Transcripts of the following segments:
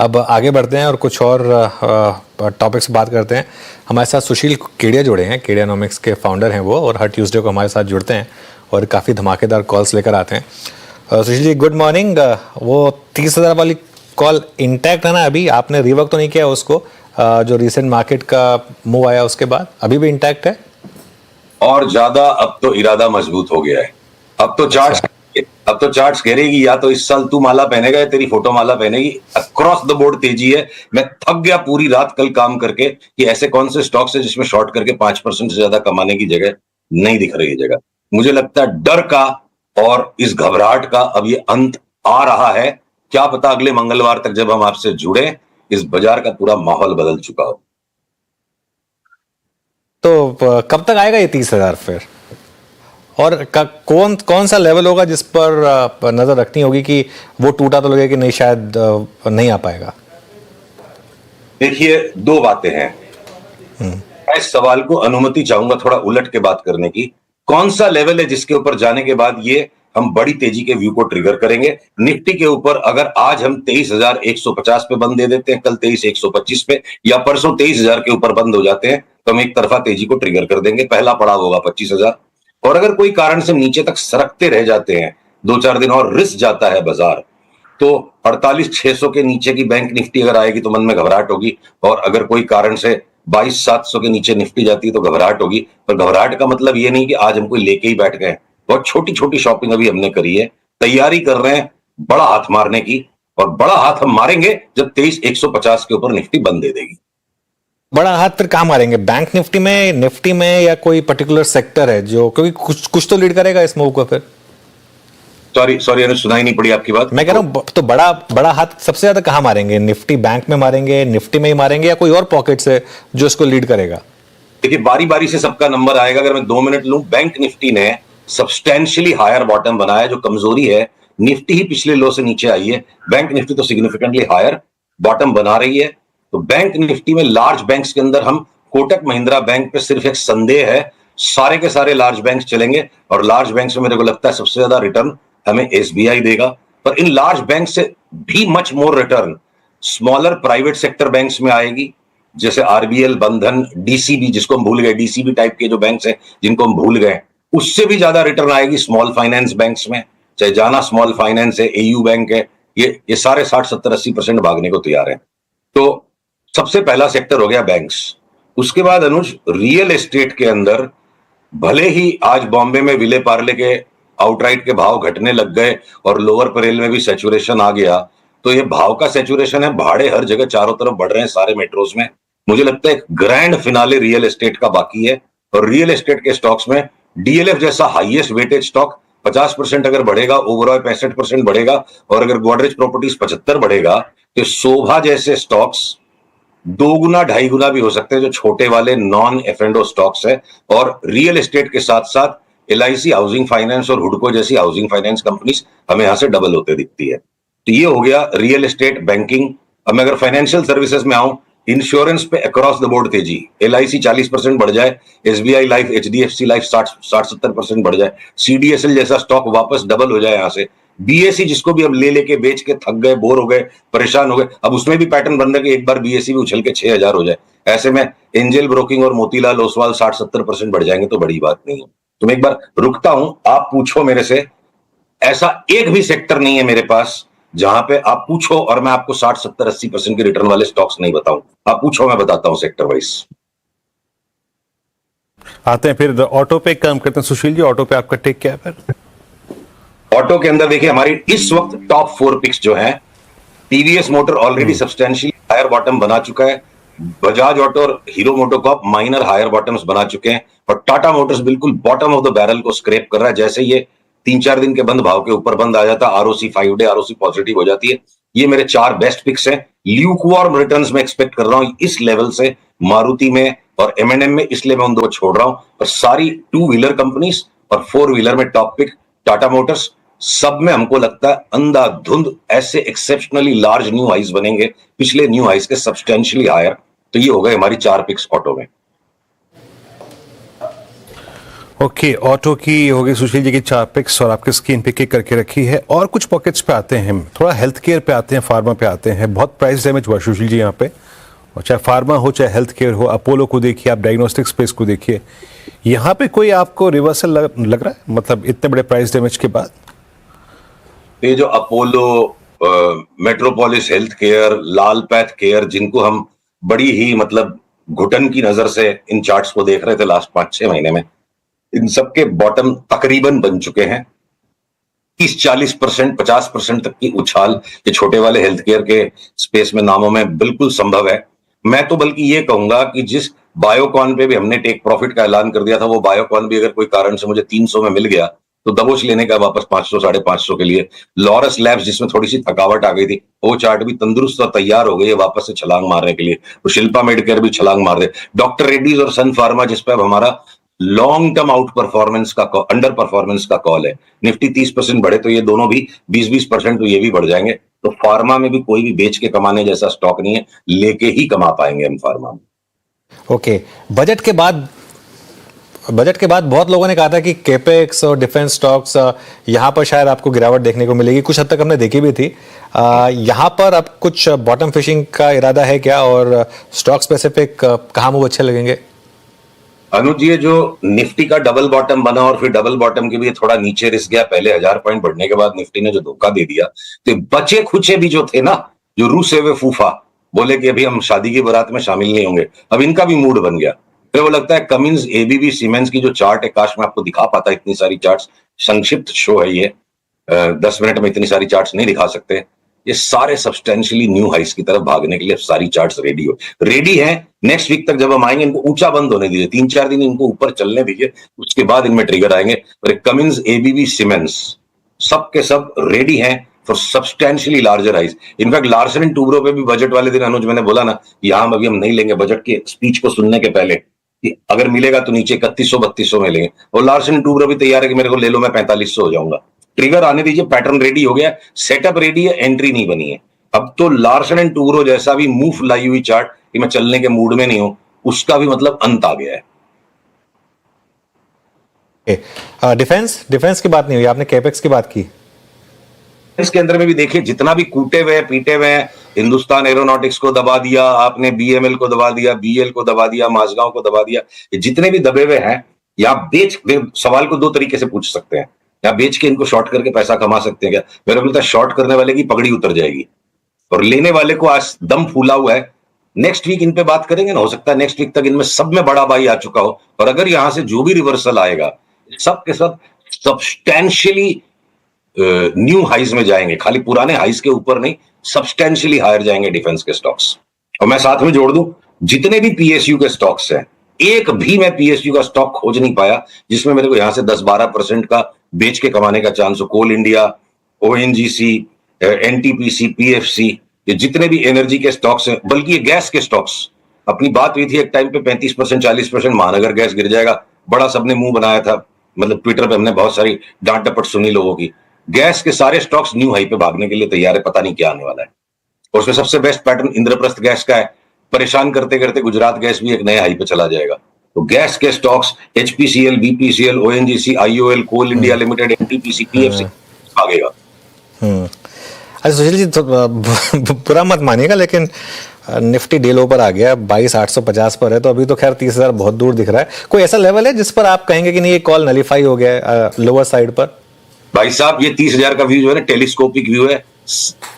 अब आगे बढ़ते हैं और कुछ और टॉपिक्स बात करते हैं। हमारे साथ सुशील केडिया जुड़े हैं, केडियानॉमिक्स के फाउंडर हैं वो, और हर ट्यूसडे को हमारे साथ जुड़ते हैं और काफ़ी धमाकेदार कॉल्स लेकर आते हैं। Sushil ji, good morning. वो 30,000 वाली कॉल इंटैक्ट है ना? अभी आपने रिवर्क तो नहीं किया उसको, जो रिसेंट मार्केट का मूव आया उसके बाद अभी भी इंटैक्ट है? और ज्यादा अब तो इरादा मजबूत हो गया है। अब तो चार्ट्स करेगी, या तो इस साल तू माला पहनेगा या तेरी फोटो माला पहनेगी। अक्रॉस द बोर्ड तेजी है। मैं थक गया पूरी रात कल काम करके कि ऐसे कौन से स्टॉक्स है जिसमें शॉर्ट करके 5% से ज्यादा कमाने की जगह नहीं दिख रही है जगह। मुझे लगता है डर का और इस घबराहट का अब ये अंत आ रहा है। क्या पता अगले मंगलवार तक जब हम आपसे जुड़े इस बाजार का पूरा माहौल बदल चुका हो। तो कब तक आएगा ये 30,000 फिर? और कौन सा लेवल होगा जिस पर नजर रखनी होगी कि वो टूटा तो लगे कि नहीं, शायद नहीं आ पाएगा? देखिए, दो बातें हैं। मैं इस सवाल को अनुमति चाहूंगा थोड़ा उलट के बात करने की। कौन सा लेवल है जिसके ऊपर जाने के बाद ये हम बड़ी तेजी के व्यू को ट्रिगर करेंगे? निफ्टी के ऊपर अगर आज हम 23,150 पे बंद दे देते हैं, कल 23,125 पे, या परसों 23,000 के ऊपर बंद हो जाते हैं, तो हम एक तरफा तेजी को ट्रिगर कर देंगे। पहला पड़ाव होगा 25,000। और अगर कोई कारण से नीचे तक सरकते रह जाते हैं, 2-4 दिन और रिस्क जाता है बाजार, तो 48,600 के नीचे की बैंक निफ्टी अगर आएगी तो मन में घबराहट होगी। और अगर कोई कारण से 22,700 के नीचे निफ्टी जाती है तो घबराहट होगी। पर घबराहट का मतलब ये नहीं कि आज हम कोई लेके ही बैठ गए। बहुत छोटी छोटी शॉपिंग अभी हमने करी है, तैयारी कर रहे हैं बड़ा हाथ मारने की। और बड़ा हाथ हम मारेंगे जब 23,150 के ऊपर निफ्टी बंद दे देगी। बड़ा हाथ फिर कहाँ मारेंगे? बैंक निफ्टी में या कोई पर्टिकुलर सेक्टर है जो, क्योंकि कुछ तो लीड करेगा इस मूव को फिर? सॉरी अनुज, सुनाई नहीं पड़ी आपकी बात। मैं कह रहा हूं, तो बड़ा हाथ सबसे ज्यादा कहां मारेंगे? निफ्टी बैंक में मारेंगे, निफ्टी में ही मारेंगे, या कोई और पॉकेट से जो इसको लीड करेगा? देखिए, बारी बारी से सबका नंबर आएगा। अगर मैं 2 मिनट लूं, बैंक निफ्टी ने सब्सटेंशियली हायर बॉटम बनाया। जो कमजोरी है, निफ्टी ही पिछले लो से नीचे आई है, बैंक निफ्टी तो सिग्निफिकेंटली हायर बॉटम बना रही है। तो बैंक निफ्टी में लार्ज बैंक्स के अंदर हम कोटक महिंद्रा बैंक पे सिर्फ एक संदेह है, सारे के सारे लार्ज बैंक्स चलेंगे। और लार्ज बैंक्स में मेरे को लगता है सबसे ज्यादा रिटर्न हमें एसबीआई देगा। पर इन लार्ज बैंक से भी much more return smaller private sector banks में आएगी, जैसे आरबीएल, बंधन, डीसीबी, जिसको हम भूल गए, डीसीबी टाइप के जो बैंक्स हैं जिनको हम भूल गए, उससे भी ज्यादा रिटर्न आएगी स्मॉल फाइनेंस बैंक्स में। चाहे जाना स्मॉल फाइनेंस है, एयू बैंक है, ये सारे 60-70-80% भागने को तैयार है। तो सबसे पहला सेक्टर हो गया बैंक्स। उसके बाद अनुज, रियल एस्टेट के अंदर भले ही आज बॉम्बे में विले पार्ले के आउटराइट के भाव घटने लग गए और लोअर परेल में भी सैचुरेशन आ गया, तो ये भाव का सैचुरेशन है। भाड़े हर जगह चारों तरफ बढ़ रहे हैं सारे मेट्रोज में। मुझे लगता है एक ग्रैंड फिनाले रियल एस्टेट का बाकी है। और रियल एस्टेट के स्टॉक्स में डीएलएफ जैसा हाईएस्ट वेटेज स्टॉक 50% अगर बढ़ेगा, ओवरऑल 65% बढ़ेगा, और अगर गोदरेज प्रॉपर्टीज 75 बढ़ेगा, तो शोभा जैसे स्टॉक्स 2 गुना 2.5 गुना भी हो सकते हैं, जो छोटे वाले नॉन एफ&ओ स्टॉक्स है। और रियल एस्टेट के साथ साथ एलआईसी हाउसिंग फाइनेंस और हुडको जैसी हाउसिंग फाइनेंस कंपनीज हमें यहां से डबल होते दिखती है। तो ये हो गया रियल एस्टेट, बैंकिंग। अब मैं अगर फाइनेंशियल सर्विसेज में आऊं, इंश्योरेंस पे अक्रॉस द बोर्ड तेजी। एलआईसी 40% बढ़ जाए, एसबीआई लाइफ, एचडीएफसी लाइफ 60-70% बढ़ जाए, सीडीएसएल जैसा स्टॉक वापस डबल हो जाए यहां से। बीएसई जिसको भी अब ले लेके बेच के थक गए, बोर हो गए, परेशान हो गए, अब उसमें भी पैटर्न बन रहा है कि एक बार बीएसई भी उछल के 6,000 हो जाए। ऐसे में एंजल ब्रोकिंग और मोतीलाल ओसवाल 60-70% बढ़ जाएंगे तो बड़ी बात नहीं है। तो मैं एक बार रुकता हूं, आप पूछो मेरे से। ऐसा एक भी सेक्टर नहीं है मेरे पास जहां पे आप पूछो और मैं आपको 60-70-80% के रिटर्न वाले स्टॉक्स नहीं बताऊं। आप पूछो, मैं बताता हूं सेक्टर वाइज। आते हैं फिर ऑटो पे काम करते हैं। सुशील जी, ऑटो पे आपका टेक क्या है फिर? ऑटो के अंदर देखिए, हमारी इस वक्त टॉप 4 पिक्स जो हैं, TVS motor already substantially higher bottom बना चुका है। बजाज ऑटो और Hero MotoCorp minor higher bottoms बना चुके हैं। और टाटा मोटर्स बिल्कुल बॉटम ऑफ द बैरल को स्क्रैप कर रहा है। जैसे ये 3-4 दिन के बंद भाव के ऊपर बंद आ जाता, आरओसी 5 डे आरओसी पॉजिटिव हो जाती है। ये मेरे 4 बेस्ट पिक्स हैं। ल्यूकवार्म रिटर्न्स में एक्सपेक्ट कर रहा हूं इस लेवल से मारुति में और एमएनएम में, इसलिए मैं उन दो छोड़ रहा हूं। और सारी 2 व्हीलर कंपनीज और 4 व्हीलर में टॉप पिक टाटा मोटर्स। सब में हमको लगता है अंधाधुंध ऐसे एक्सेप्शनली लार्ज न्यू हाइज बनेंगे, पिछले न्यू हाइज के सब्सटेंशियली हायर। तो ये हो गए हमारी 4 पिक्स ऑटो में। ओके, ऑटो की हो गई सुशील जी की 4 पिक्स और आपके स्क्रीन पे किक करके रखी है। और कुछ पॉकेट्स पे आते हैं हम, थोड़ा हेल्थ केयर पे आते हैं, फार्मा पे आते हैं। बहुत प्राइस डैमेज हुआ सुशील जी यहाँ पे, और चाहे फार्मा हो चाहे हेल्थ केयर हो। अपोलो को देखिए, आप डायग्नोस्टिक स्पेस को देखिए, यहाँ पे कोई आपको रिवर्सल लग रहा है, मतलब इतने बड़े प्राइस डैमेज के बाद? ये जो अपोलो, मेट्रोपोलिस हेल्थ केयर, लाल पैथ केयर, जिनको हम बड़ी ही मतलब घुटन की नजर से इन चार्ट्स को देख रहे थे लास्ट 5-6 महीने में, इन सबके बॉटम तकरीबन बन चुके हैं। 30-40%, 50% तक की उछाल ये छोटे वाले हेल्थ केयर के स्पेस में नामों में बिल्कुल संभव है। मैं तो बल्कि ये कहूंगा कि जिस बायोकॉन पे भी हमने टेक प्रॉफिट का ऐलान कर दिया था, वो बायोकॉन भी अगर कोई कारण से मुझे 300 में मिल गया तो दबोच लेने का वापस 500, 550 के लिए। लॉरस लैब्स जिसमें थोड़ी सी थकावट आ गई थी, वो चार्ट भी तंदुरुस्त और तैयार हो गई है वापस से छलांग मारने के लिए। तो शिल्पा मेडिकेयर भी छलांग मार दे। डॉक्टर रेड्डीज और सन फार्मा, जिस पर अब हमारा लॉन्ग टर्म आउट परफॉर्मेंस का अंडर परफॉर्मेंस का कॉल है, निफ्टी 30% बढ़े तो ये दोनों भी 20-20% तो ये भी बढ़ जाएंगे। तो फार्मा में भी कोई भी बेच के कमाने जैसा स्टॉक नहीं है, लेके ही कमा पाएंगे हम फार्मा में। ओके, बजट के बाद बहुत लोगों ने कहा था कि केपेक्स और डिफेंस स्टॉक्स यहाँ पर शायद आपको गिरावट देखने को मिलेगी। कुछ हद तक हमने देखी भी थी। यहाँ पर अब कुछ बॉटम फिशिंग का इरादा है क्या, और स्टॉक स्पेसिफिक कहाँ मूव अच्छे लगेंगे? अनुज, ये जो निफ्टी का डबल बॉटम बना और फिर डबल बॉटम के भी थोड़ा नीचे रिस्क गया, पहले 1000 पॉइंट बढ़ने के बाद निफ्टी ने जो धोखा दे दिया, तो बचे खुचे भी जो थे ना, जो रूसे हुए फूफा बोले कि अभी हम शादी की बारात में शामिल नहीं होंगे, अब इनका भी मूड बन गया। फिर वो लगता है कमिंस, एबीबी, सीमेंस की जो चार्ट है, काश मैं आपको दिखा पाता इतनी सारी चार्ट्स। संक्षिप्त शो है ये, 10 मिनट में इतनी सारी चार्ट्स नहीं दिखा सकते। ये सारे सब्सटेंशियली न्यू हाइस की तरफ भागने के लिए सारी चार्ट्स रेडी हैं। नेक्स्ट वीक तक जब हम आएंगे, इनको ऊंचा बंद होने दीजिए, 3-4 दिन इनको ऊपर चलने दीजिए, उसके बाद इनमें ट्रिगर आएंगे। और कमिंस, एबीबी, सीमेंस सब के सब रेडी हैं for substantially larger highs. In fact Larsen and Toubro पे भी बजट वाले दिन, अनुज, मैंने बोला ना, यहां अभी हम नहीं लेंगे, बजट की स्पीच को सुनने के पहले कि अगर मिलेगा तो नीचे 3100-3200 में लेंगे। और लार्सन एंड टूब्रो भी तैयार है कि मेरे को ले लो, मैं 4500 हो जाऊंगा। ट्रिगर आने दीजिए, पैटर्न रेडी हो गया, सेटअप रेडी है, एंट्री नहीं बनी है। अब तो लार्सन एंड टूब्रो जैसा भी मूव लाई हुई चार्ट कि मैं चलने के मूड में नहीं हूं, उसका भी मतलब अंत आ गया है। डिफेंस की बात नहीं हुई, आपने कैपेक्स की बात की। इसके अंदर में भी देखिए, जितना भी कूटे हुए पीटे हुए, हिंदुस्तान एरोनॉटिक्स को दबा दिया आपने, बीएमएल को दबा दिया, बीएल को दबा दिया, माझगांव को दबा दिया, ये जितने भी दबे हुए हैं, या बेच, सवाल को 2 तरीके से पूछ सकते हैं, या बेच के इनको शॉर्ट करके पैसा कमा सकते हैं क्या? मेरे को लगता है शॉर्ट करने वाले की पगड़ी उतर जाएगी और लेने वाले को आज दम फूला हुआ है। नेक्स्ट वीक इन पे बात करेंगे ना, हो सकता है नेक्स्ट वीक तक इनमें सब में बड़ा बाई आ चुका हो, और अगर यहां से जो भी रिवर्सल आएगा, सब के सब सब्सटैंशियली न्यू हाइज में जाएंगे, खाली पुराने हाइज के ऊपर नहीं, सब्सटैंशियली हायर जाएंगे डिफेंस के स्टॉक्स। और मैं साथ में जोड़ दूं, जितने भी पीएसयू के स्टॉक्स हैं, एक भी मैं पीएसयू का स्टॉक खोज नहीं पाया जिसमें मेरे को यहां से 10-12% का बेच के कमाने का चांस हो। कोल इंडिया, ओएनजीसी, एनटीपीसी, पीएफसी, ये जितने भी एनर्जी के स्टॉक्स हैं, बल्कि ये गैस के स्टॉक्स, अपनी बात हुई थी एक टाइम पे 35%, 40%, महानगर गैस गिर जाएगा, बड़ा सबने मुंह बनाया था, मतलब ट्विटर पे हमने बहुत सारी डांट डपट सुनी लोगों की। गैस के सारे स्टॉक्स न्यू हाई पे भागने के लिए तैयार है, पता नहीं क्या आने वाला है। और उसमें सबसे बेस्ट पैटर्न इंद्रप्रस्थ गैस का है, परेशान करते करते गुजरात गैस भी एक नए हाई पे चला जाएगा। तो गैस के stocks, HPCL, BPCL, ONGC, IOL, coal India limited, NTPC, PFC भागेगा। अच्छा सुशील जी, तो बुरा मत मानिएगा, लेकिन निफ्टी डे लो पर आ गया, 22,850 पर है, तो अभी तो खैर 30,000 बहुत दूर दिख रहा है। कोई ऐसा लेवल है जिस पर आप कहेंगे कि नहीं, ये कॉल नलीफाई हो गया है लोअर साइड पर? भाई साहब, ये 30,000 का व्यू जो है ना, टेलीस्कोपिक व्यू है,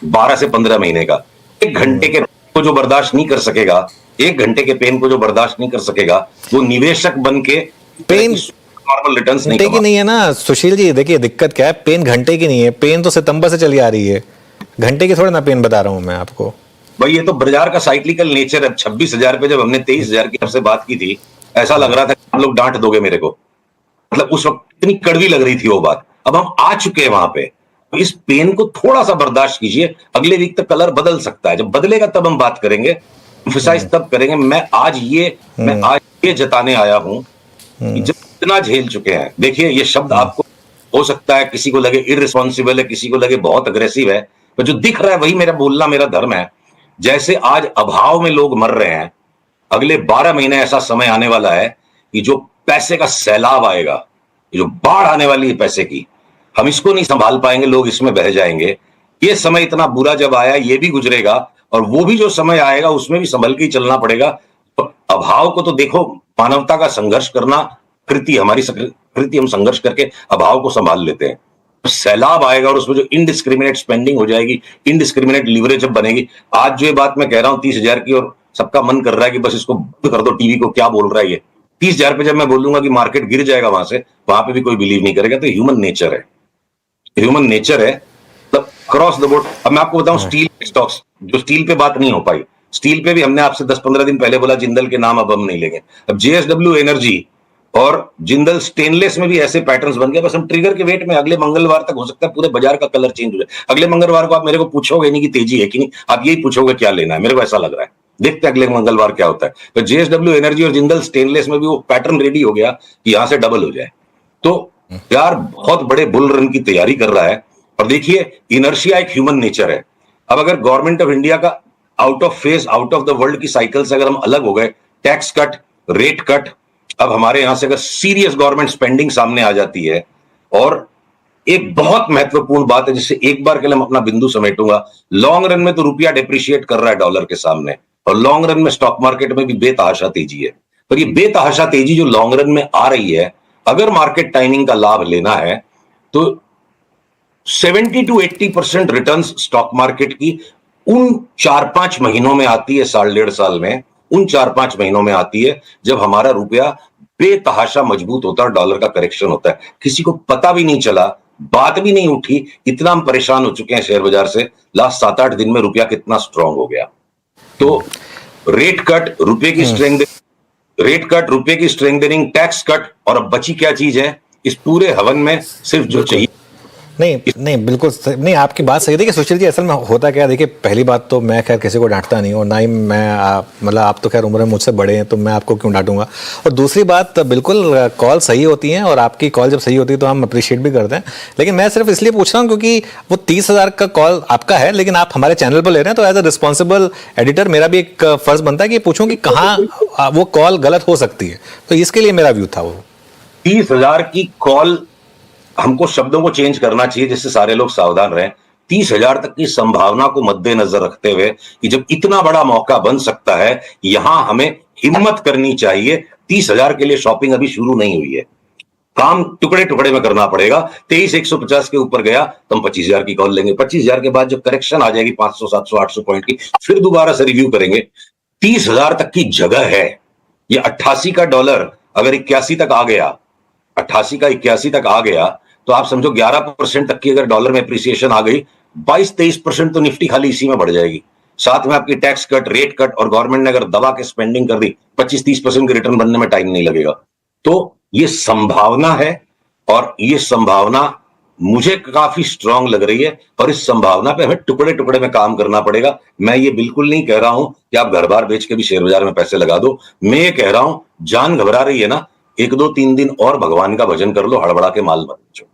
12 से 15 महीने का। 1 घंटे के को जो बर्दाश्त नहीं कर सकेगा, 1 घंटे के पेन को जो बर्दाश्त नहीं कर सकेगा, वो निवेशक बन के पेन नॉर्मल रिटर्न्स घंटे की नहीं है ना सुशील जी। देखिए दिक्कत क्या है, पेन घंटे की नहीं है, पेन तो सितंबर से चली आ रही है, घंटे की थोड़ा ना पेन बता रहा हूं मैं आपको। भाई ये तो बाजार का साइक्लिकल नेचर है। 26,000 पे जब हमने 23,000 की आपसे बात की थी, ऐसा लग रहा था कि आप लोग डांट दोगे मेरे को, मतलब उस वक्त इतनी कड़वी लग रही थी वो बात। अब हम आ चुके हैं वहां पे, तो इस पेन को थोड़ा सा बर्दाश्त कीजिए, अगले वीक तक कलर बदल सकता है, जब बदलेगा तब हम बात करेंगे, एम्फसाइज तब करेंगे। मैं आज ये जताने आया हूं कि जब इतना झेल चुके हैं, देखिए ये शब्द आपको हो सकता है किसी को लगे इररिस्पॉन्सिबल है, किसी को लगे बहुत अग्रेसिव है, पर जो दिख रहा है वही मेरा बोलना, मेरा धर्म है। जैसे आज अभाव में लोग मर रहे हैं, अगले 12 महीने ऐसा समय आने वाला है कि जो पैसे का सैलाब आएगा, ये जो बाढ़ आने वाली है पैसे की, हम इसको नहीं संभाल पाएंगे, लोग इसमें बह जाएंगे। ये समय इतना बुरा जब आया, ये भी गुजरेगा, और वो भी जो समय आएगा उसमें भी संभल के ही चलना पड़ेगा। तो अभाव को तो देखो, मानवता का संघर्ष करना कृति, हमारी कृति, हम संघर्ष करके अभाव को संभाल लेते हैं। सैलाब आएगा और उसमें जो इनडिस्क्रिमिनेट स्पेंडिंग हो जाएगी, इनडिस्क्रिमिनेट लीवरेज जब बनेगी। आज जो ये बात मैं कह रहा हूं 30,000 की, और सबका मन कर रहा है कि बस इसको बंद कर दो, टीवी को क्या बोल रहा है ये। 30,000 पे जब मैं बोलूंगा कि मार्केट गिर जाएगा वहां से, वहां पे भी कोई बिलीव नहीं करेगा। तो ह्यूमन नेचर है, ह्यूमन नेचर है, मतलब क्रॉस द बोर्ड। अब मैं आपको बताऊं, स्टील स्टॉक्स, जो स्टील पे बात नहीं हो पाई, स्टील पे भी हमने आपसे 10-15 दिन पहले बोला जिंदल के नाम अब हम नहीं लेंगे। अब जेएसडब्ल्यू एनर्जी और जिंदल स्टेनलेस में भी ऐसे पैटर्न्स बन गए। बस हम ट्रिगर के वेट में अगले मंगलवार तक हो सकता है पूरे बाजार का कलर चेंज हो जाए। अगले मंगलवार को आप मेरे को पूछोगे नहीं कि तेजी है कि नहीं, आप यही पूछोगे क्या लेना है, मेरे को ऐसा लग रहा है। देखते हैं अगले मंगलवार क्या होता है। तो जेएसडब्ल्यू एनर्जी और जिंदल स्टेनलेस में भी वो पैटर्न रेडी हो गया कि यहां से डबल हो जाए। तो यार बहुत बड़े बुल रन की तैयारी कर रहा है। और देखिए, इनर्शिया एक ह्यूमन नेचर है। अब अगर गवर्नमेंट ऑफ इंडिया का out of phase, out of the world की साइकिल से अगर हम अलग हो गए, टैक्स कट, रेट कट, अब हमारे यहां से अगर सीरियस गवर्नमेंट स्पेंडिंग सामने आ जाती है, और एक बहुत महत्वपूर्ण बात है जिससे एक बार के लिए मैं अपना बिंदु समेटूंगा, लॉन्ग रन में तो रुपया डिप्रिशिएट कर रहा है डॉलर के सामने, और लॉन्ग रन में स्टॉक मार्केट में भी बेतहाशा तेजी है। पर ये बेतहाशा तेजी जो लॉन्ग रन में आ रही है, अगर मार्केट टाइमिंग का लाभ लेना है तो 70 to 80% रिटर्न्स स्टॉक मार्केट की उन 4-5 महीनों में आती है, साल डेढ़ साल में, उन 4-5 महीनों में आती है जब हमारा रुपया बेतहाशा मजबूत होता है और डॉलर का करेक्शन होता है। किसी को पता भी नहीं चला, बात भी नहीं उठी, इतना हम परेशान हो चुके हैं शेयर बाजार से। लास्ट 7-8 दिन में रुपया कितना स्ट्रांग हो गया। तो रेट कट, रुपए की स्ट्रेंथ, रेट कट, रुपए की स्ट्रेंथनिंग, टैक्स कट, और अब बची क्या चीज है इस पूरे हवन में? सिर्फ जो चाहिए। नहीं बिल्कुल नहीं, आपकी बात सही है। देखिए सुशील जी, असल में होता क्या है, देखिए पहली बात तो मैं खैर किसी को डांटता नहीं, और ना ही मैं मतलब आप तो खैर उम्र में मुझसे बड़े हैं तो मैं आपको क्यों डांटूंगा। और दूसरी बात, बिल्कुल कॉल सही होती हैं, और आपकी कॉल जब सही होती है तो हम अप्रिशिएट भी करते हैं। लेकिन मैं सिर्फ इसलिए पूछ रहा हूँ क्योंकि वो 30,000 का कॉल आपका है, लेकिन आप हमारे चैनल पर ले रहे हैं, तो एज अ रिस्पॉन्सिबल एडिटर मेरा भी एक फर्ज बनता है कि पूछूं कि कहाँ वो कॉल गलत हो सकती है। तो इसके लिए मेरा व्यू था। वो 30,000 की कॉल, हमको शब्दों को चेंज करना चाहिए जिससे सारे लोग सावधान रहें। 30,000 तक की संभावना को मद्देनजर रखते हुए कि जब इतना बड़ा मौका बन सकता है, यहां हमें हिम्मत करनी चाहिए। 30,000 के लिए शॉपिंग अभी शुरू नहीं हुई है, काम टुकड़े टुकड़े में करना पड़ेगा। 23,150 के ऊपर गया तो हम 25,000 की कॉल लेंगे। 25,000 के बाद जब करेक्शन आ जाएगी 500, 700, 800 पॉइंट की, फिर दोबारा से रिव्यू करेंगे। 30,000 तक की जगह है। ये 88 का डॉलर अगर 81 तक आ गया, 88 का 81 तक आ गया, तो आप समझो 11% तक की अगर डॉलर में एप्रिसिएशन आ गई, 22-23% तो निफ्टी खाली इसी में बढ़ जाएगी। साथ में आपकी टैक्स कट, रेट कट, और गवर्नमेंट ने अगर दबा के स्पेंडिंग कर दी, 25-30% के रिटर्न बनने में टाइम नहीं लगेगा। तो ये संभावना है, और ये संभावना मुझे काफी स्ट्रांग लग रही है, और इस संभावना पे हमें टुकड़े टुकड़े में काम करना पड़ेगा। मैं ये बिल्कुल नहीं कह रहा हूं कि आप घर बार बेच के भी शेयर बाजार में पैसे लगा दो। मैं ये कह रहा हूं, जान घबरा रही है ना, 1-2-3 दिन और भगवान का भजन कर लो, हड़बड़ा के माल मत बेचो।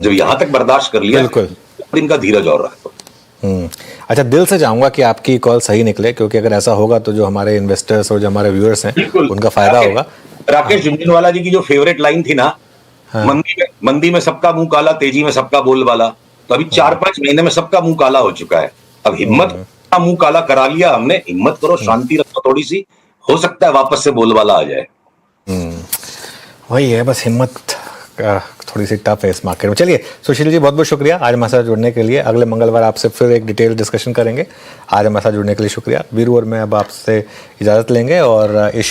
जब यहां तक बर्दाश्त कर लिया, बिल्कुल दिन का धीरज और रखो। अच्छा, दिल से चाहूंगा कि आपकी कॉल सही निकले, क्योंकि अगर ऐसा होगा तो जो हमारे इन्वेस्टर्स और जो हमारे व्यूअर्स हैं उनका फायदा होगा। राकेश झुनझुनवाला जी की जो फेवरेट लाइन थी ना, मंदी में सबका मुंह काला, तेजी में सबका बोलबाला। तो अभी 4-5 महीने में सबका मुंह काला हो चुका है। अब हिम्मत का मुंह काला करा लिया हमने, हिम्मत करो, शांति रखो थोड़ी सी, हो सकता है वापस से बोलबाला आ जाए। वही है, बस हिम्मत थोड़ी सी टफ है इस मार्केट में। चलिए सुशील जी, बहुत बहुत शुक्रिया आज हमारे साथ जुड़ने के लिए। अगले मंगलवार आपसे फिर एक डिटेल डिस्कशन करेंगे। आज हमारे साथ जुड़ने के लिए शुक्रिया। वीरू और मैं अब आपसे इजाज़त लेंगे, और इस